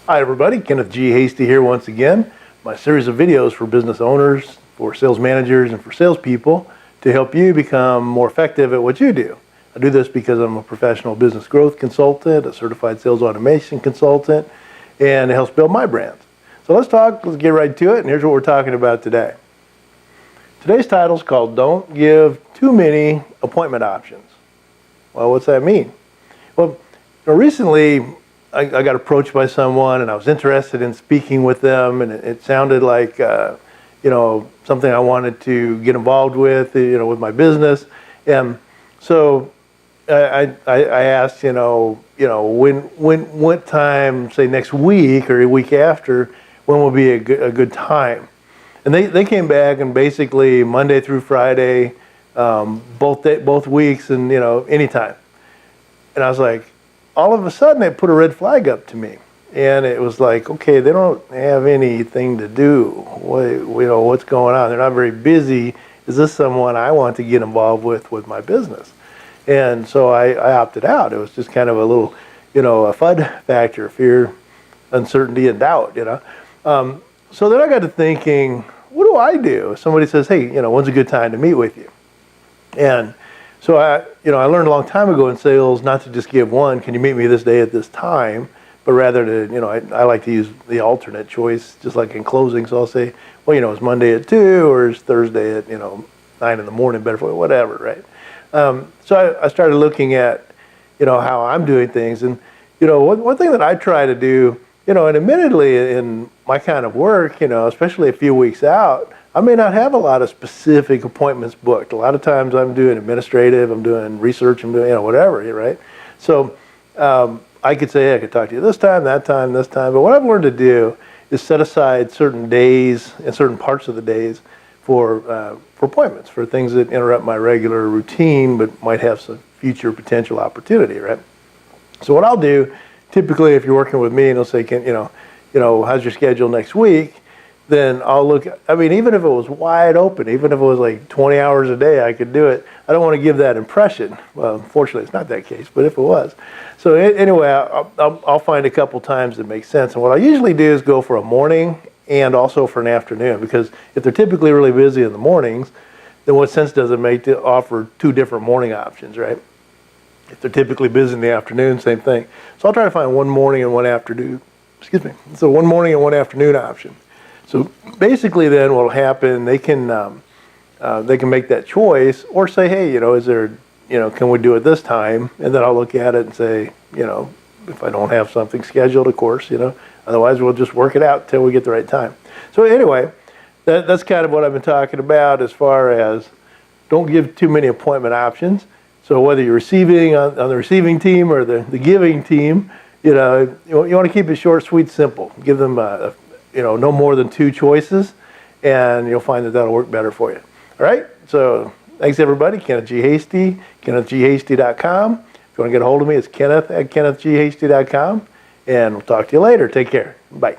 Hi everybody, Kenneth G Hasty here once again. My series of videos for business owners, for sales managers, and for salespeople to help you become more effective at what you do. I do this because I'm a professional business growth consultant, a certified sales automation consultant, and it helps build my brand. So let's get right to it, and here's what we're talking about today. Today's title is called Don't Give Too Many Appointment Options. Well, what's that mean? Well, recently I got approached by someone and I was interested in speaking with them, and it sounded like something I wanted to get involved with, with my business. And so I asked, what time, say next week or a week after, when will be a good time? And they came back, and basically Monday through Friday, both weeks, and anytime. And I was like, all of a sudden it put a red flag up to me, and it was like, okay, they don't have anything to do. What's going on? They're not very busy. Is this someone I want to get involved with my business? And so I opted out. It was just kind of a little, a FUD factor, fear, uncertainty, and doubt. So then I got to thinking, what do I do if somebody says, hey, when's a good time to meet with you? And so I learned a long time ago in sales not to just give one, can you meet me this day at this time, but rather to, I like to use the alternate choice, just like in closing. So I'll say, well, it's Monday at 2, or it's Thursday at, 9 in the morning, better for you, whatever, right? So I started looking at, how I'm doing things. And, one thing that I try to do, and admittedly in my kind of work, especially a few weeks out, I may not have a lot of specific appointments booked. A lot of times I'm doing administrative, I'm doing research, I'm doing, whatever, right? So I could say, hey, I could talk to you this time, that time, this time. But what I've learned to do is set aside certain days and certain parts of the days for appointments, for things that interrupt my regular routine but might have some future potential opportunity, right? So what I'll do, typically if you're working with me and they'll say, how's your schedule next week? Then I'll look, even if it was wide open, even if it was like 20 hours a day, I could do it. I don't want to give that impression. Well, unfortunately, it's not that case, but if it was. So anyway, I'll find a couple times that make sense. And what I usually do is go for a morning and also for an afternoon, because if they're typically really busy in the mornings, then what sense does it make to offer two different morning options, right? If they're typically busy in the afternoon, same thing. So I'll try to find one morning and one afternoon, so one morning and one afternoon option. So basically then what will happen, they can make that choice, or say, hey, is there, can we do it this time? And then I'll look at it and say, if I don't have something scheduled, of course, otherwise we'll just work it out till we get the right time. So anyway, that's kind of what I've been talking about as far as don't give too many appointment options. So whether you're receiving on the receiving team or the giving team, you want to keep it short, sweet, simple. Give them no more than 2 choices, and you'll find that that'll work better for you. All right, so thanks everybody. Kenneth G Hasty, KennethGHasty.com. If you want to get a hold of me, it's Kenneth at KennethGHasty.com, and we'll talk to you later. Take care. Bye.